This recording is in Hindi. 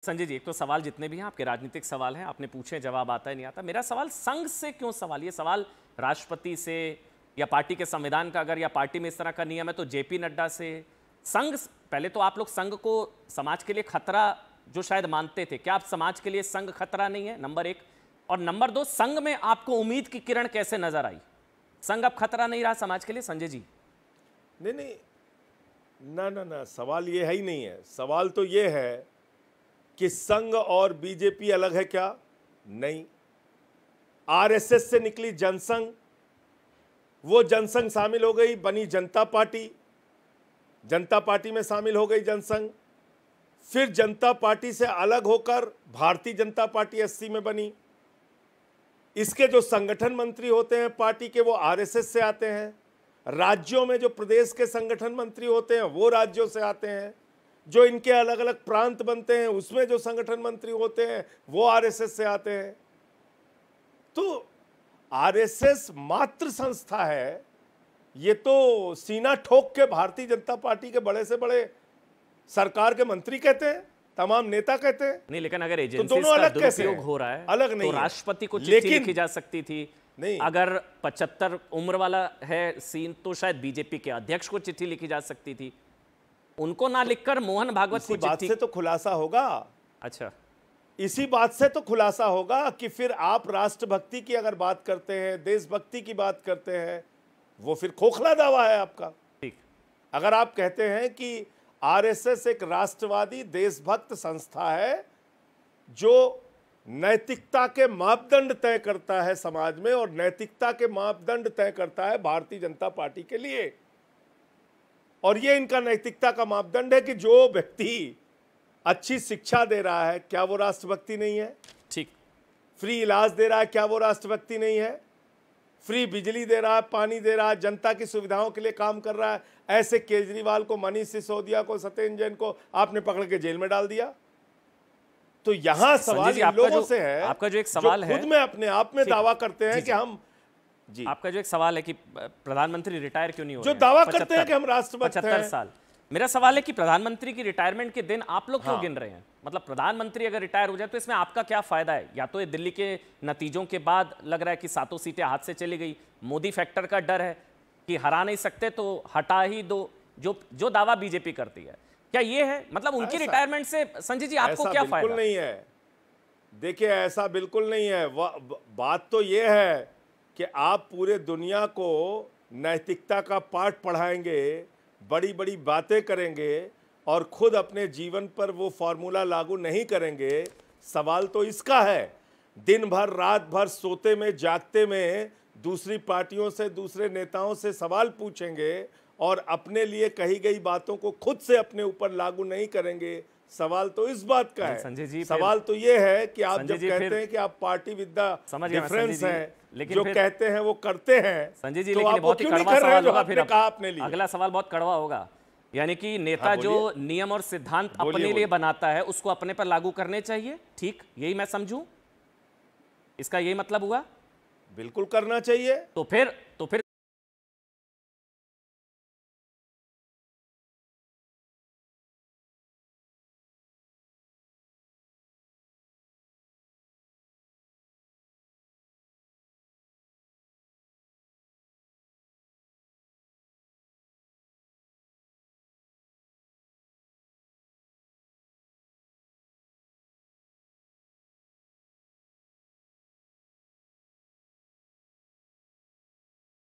संजय जी, एक तो सवाल जितने भी हैं आपके राजनीतिक सवाल हैं, आपने पूछे जवाब आता है नहीं आता। मेरा सवाल संघ से क्यों सवाल, ये सवाल राष्ट्रपति से या पार्टी के संविधान का, अगर या पार्टी में इस तरह का नियम है तो जेपी नड्डा से। संघ, पहले तो आप लोग संघ को समाज के लिए खतरा जो शायद मानते थे, क्या आप समाज के लिए संघ खतरा नहीं है, नंबर एक। और नंबर दो, संघ में आपको उम्मीद की किरण कैसे नजर आई? संघ अब खतरा नहीं रहा समाज के लिए, संजय जी? नहीं नहीं, ना, सवाल ये है ही नहीं है। सवाल तो ये है कि संघ और बीजेपी अलग है क्या? नहीं। आरएसएस से निकली जनसंघ, वो जनसंघ शामिल हो गई, बनी जनता पार्टी, जनता पार्टी में शामिल हो गई जनसंघ। फिर जनता पार्टी से अलग होकर भारतीय जनता पार्टी 80 में बनी। इसके जो संगठन मंत्री होते हैं पार्टी के, वो आरएसएस से आते हैं। राज्यों में जो प्रदेश के संगठन मंत्री होते हैं वो राज्यों से आते हैं। जो इनके अलग अलग प्रांत बनते हैं उसमें जो संगठन मंत्री होते हैं वो आरएसएस से आते हैं। तो आरएसएस मात्र संस्था है, ये तो सीना ठोक के भारतीय जनता पार्टी के बड़े से बड़े सरकार के मंत्री कहते हैं, तमाम नेता कहते हैं। नहीं, लेकिन अगर एजेंसी तो दोनों अलग कैसे दुरुपयोग हो रहा है, अलग नहीं तो है। राष्ट्रपति को चिट्ठी लिखी जा सकती थी। नहीं, अगर 75 उम्र वाला है सीन, तो शायद बीजेपी के अध्यक्ष को चिट्ठी लिखी जा सकती थी, उनको ना लिखकर मोहन भागवत को बात से तो खुलासा होगा। अच्छा, इसी बात से तो खुलासा होगा कि फिर आप राष्ट्रभक्ति की अगर बात करते हैं, देशभक्ति की बात करते हैं, वो फिर खोखला दावा है आपका। ठीक। अगर आप कहते हैं कि आरएसएस एक राष्ट्रवादी देशभक्त संस्था है जो नैतिकता के मापदंड तय करता है समाज में, और नैतिकता के मापदंड तय करता है भारतीय जनता पार्टी के लिए, और ये इनका नैतिकता का मापदंड है कि जो व्यक्ति अच्छी शिक्षा दे रहा है, क्या वो राष्ट्रभक्ति नहीं है? ठीक। फ्री इलाज दे रहा है, क्या वो राष्ट्रभक्ति नहीं है? फ्री बिजली दे रहा है, पानी दे रहा है, जनता की सुविधाओं के लिए काम कर रहा है। ऐसे केजरीवाल को, मनीष सिसोदिया को, सत्येंद्र जैन को आपने पकड़ के जेल में डाल दिया। तो यहां सवाल इन लोगों से है, आपका जो एक सवाल है, खुद में अपने आप में दावा करते हैं कि हम जी, आपका जो एक सवाल है कि प्रधानमंत्री रिटायर क्यों नहीं हो जो रहे हैं? दावा करते हैं कि हम राष्ट्रभक्त हैं। 75 साल। मेरा सवाल है कि प्रधानमंत्री की रिटायरमेंट के दिन आप लोग क्यों गिन रहे हैं? मतलब प्रधानमंत्री अगर रिटायर हो जाए तो इसमें आपका क्या फायदा है? या तो ये दिल्ली के नतीजों के बाद लग रहा है कि 7 सीटें हाथ से चली गई, मोदी फैक्टर का डर है कि हरा नहीं सकते तो हटा ही दो, जो दावा बीजेपी करती है, क्या ये है? मतलब उनकी रिटायरमेंट से संजय जी आपको क्या फायदा? बिल्कुल नहीं है। देखिए, ऐसा बिल्कुल नहीं है। बात तो ये है कि आप पूरे दुनिया को नैतिकता का पाठ पढ़ाएंगे, बड़ी बड़ी बातें करेंगे, और खुद अपने जीवन पर वो फॉर्मूला लागू नहीं करेंगे। सवाल तो इसका है, दिन भर रात भर सोते में जागते में दूसरी पार्टियों से, दूसरे नेताओं से सवाल पूछेंगे और अपने लिए कही गई बातों को खुद से अपने ऊपर लागू नहीं करेंगे। सवाल तो इस बात का है। संजय जी, सवाल तो ये है कि आप जब कहते हैं कि आप पार्टी विद द डिफरेंस है, जो कहते हैं वो करते हैं, संजय जी, तो लेकिन आप बहुत ही क्यों नहीं कड़वा कर रहे सवाल जो होगा। आपने फिर कहा अपने लिए? अगला सवाल बहुत कड़वा होगा, यानी कि नेता जो नियम और सिद्धांत अपने लिए बनाता है उसको अपने पर लागू करने चाहिए, ठीक? यही मैं समझूं, इसका यही मतलब हुआ? बिल्कुल करना चाहिए। तो फिर